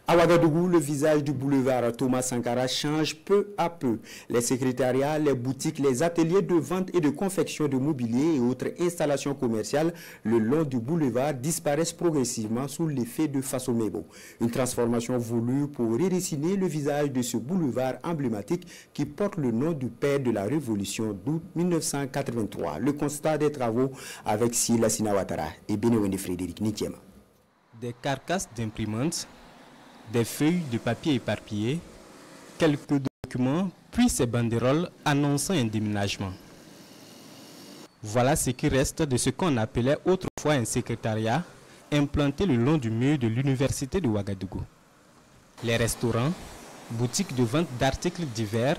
À Ouagadougou, le visage du boulevard Thomas Sankara change peu à peu. Les secrétariats, les boutiques, les ateliers de vente et de confection de mobilier et autres installations commerciales le long du boulevard disparaissent progressivement sous l'effet de Faso-Mebo. Une transformation voulue pour redessiner le visage de ce boulevard emblématique qui porte le nom du père de la Révolution d'août 1983. Le constat des travaux avec Sila Sinawatara et Benewende Frédéric Nitiema. Des carcasses d'imprimantes, des feuilles de papier éparpillées, quelques documents, puis ces banderoles annonçant un déménagement. Voilà ce qui reste de ce qu'on appelait autrefois un secrétariat implanté le long du mur de l'université de Ouagadougou. Les restaurants, boutiques de vente d'articles divers,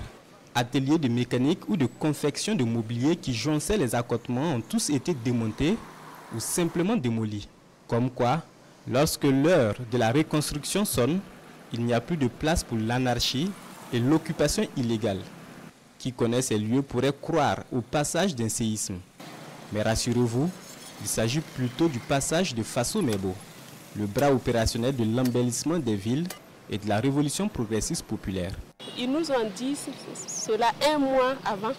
ateliers de mécanique ou de confection de mobilier qui jonchaient les accotements ont tous été démontés ou simplement démolis. Comme quoi, lorsque l'heure de la reconstruction sonne, il n'y a plus de place pour l'anarchie et l'occupation illégale. Qui connaît ces lieux pourrait croire au passage d'un séisme. Mais rassurez-vous, il s'agit plutôt du passage de Faso-Mebo, le bras opérationnel de l'embellissement des villes et de la révolution progressiste populaire. Ils nous ont dit cela un mois avant.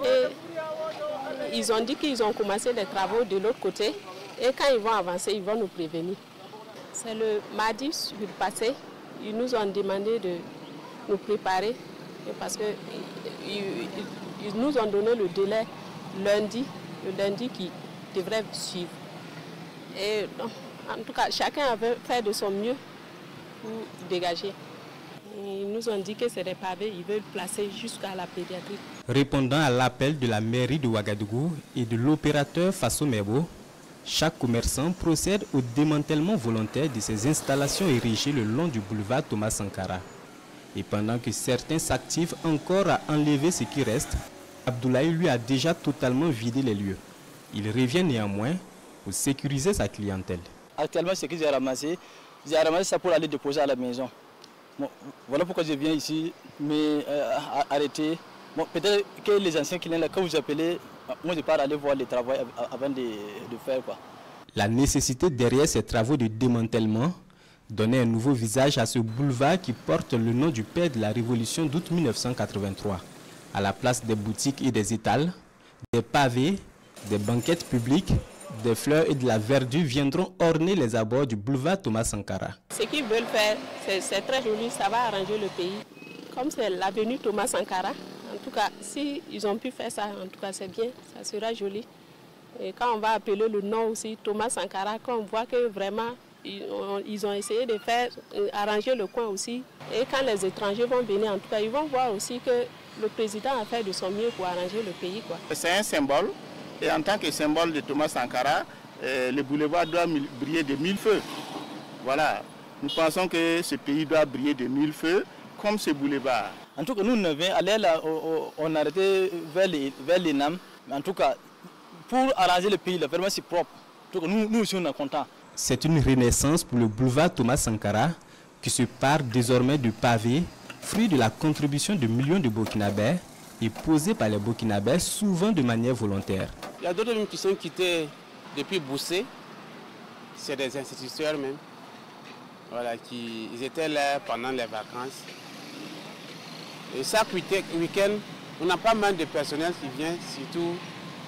Et ils ont dit qu'ils ont commencé les travaux de l'autre côté. Et quand ils vont avancer, ils vont nous prévenir. C'est le mardi passé, ils nous ont demandé de nous préparer parce qu'ils nous ont donné le délai lundi, le lundi qui devrait suivre. Et en tout cas, chacun avait fait de son mieux pour dégager. Ils nous ont dit que c'est des pavés, ils veulent placer jusqu'à la pédiatrie. Répondant à l'appel de la mairie de Ouagadougou et de l'opérateur Faso-Mebo, chaque commerçant procède au démantèlement volontaire de ces installations érigées le long du boulevard Thomas Sankara. Et pendant que certains s'activent encore à enlever ce qui reste, Abdoulaye lui a déjà totalement vidé les lieux. Il revient néanmoins pour sécuriser sa clientèle. Actuellement, ce que j'ai ramassé ça pour aller déposer à la maison. Bon, voilà pourquoi je viens ici, mais arrêter. Bon, peut-être que les anciens clients, là, quand vous appelez, moi je pars aller voir les travaux avant de faire quoi. La nécessité derrière ces travaux de démantèlement donnait un nouveau visage à ce boulevard qui porte le nom du père de la Révolution d'août 1983. À la place des boutiques et des étals, des pavés, des banquettes publiques, des fleurs et de la verdure viendront orner les abords du boulevard Thomas Sankara. Ce qu'ils veulent faire, c'est très joli, ça va arranger le pays. Comme c'est l'avenue Thomas Sankara, en tout cas, si ils ont pu faire ça, en tout cas c'est bien, ça sera joli. Et quand on va appeler le nom aussi Thomas Sankara, quand on voit que vraiment ils ont essayé de faire arranger le coin aussi. Et quand les étrangers vont venir, en tout cas, ils vont voir aussi que le président a fait de son mieux pour arranger le pays, quoi. C'est un symbole, et en tant que symbole de Thomas Sankara, le boulevard doit briller de 1000 feux. Voilà, nous pensons que ce pays doit briller de 1000 feux, comme ce boulevard. En tout cas, nous, on a arrêté vers les NAM. En tout cas, pour arranger le pays, vraiment c'est propre. En tout cas, nous aussi, on est contents. C'est une renaissance pour le boulevard Thomas Sankara qui se part désormais de pavés, fruit de la contribution de millions de Burkinabés et posé par les Burkinabés souvent de manière volontaire. Il y a d'autres qui sont quittés depuis Boussé, c'est des instituteurs même. Voilà, ils étaient là pendant les vacances. Et chaque week-end, on a pas mal de personnel qui vient, surtout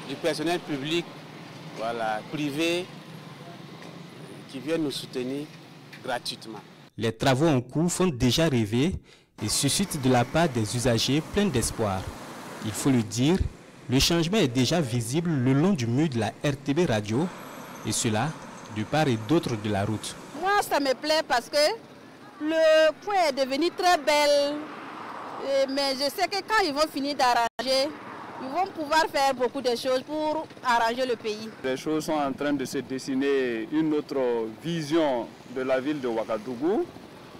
du personnel public, voilà, privé, qui viennent nous soutenir gratuitement. Les travaux en cours font déjà rêver et suscitent de la part des usagers plein d'espoir. Il faut le dire, le changement est déjà visible le long du mur de la RTB Radio et cela de part et d'autre de la route. Moi, ça me plaît parce que le point est devenu très belle. Mais je sais que quand ils vont finir d'arranger, ils vont pouvoir faire beaucoup de choses pour arranger le pays. Les choses sont en train de se dessiner, une autre vision de la ville de Ouagadougou.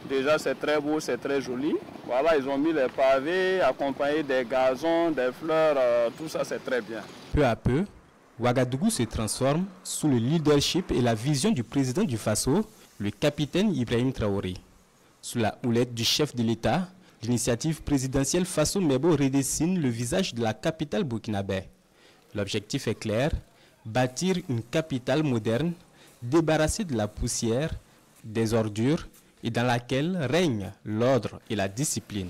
Déjà c'est très beau, c'est très joli. Voilà, ils ont mis les pavés, accompagnés des gazons, des fleurs, tout ça c'est très bien. Peu à peu, Ouagadougou se transforme sous le leadership et la vision du président du Faso, le capitaine Ibrahim Traoré. Sous la houlette du chef de l'État, l'initiative présidentielle Faso-Mebo redessine le visage de la capitale burkinabé. L'objectif est clair, bâtir une capitale moderne, débarrassée de la poussière, des ordures et dans laquelle règne l'ordre et la discipline.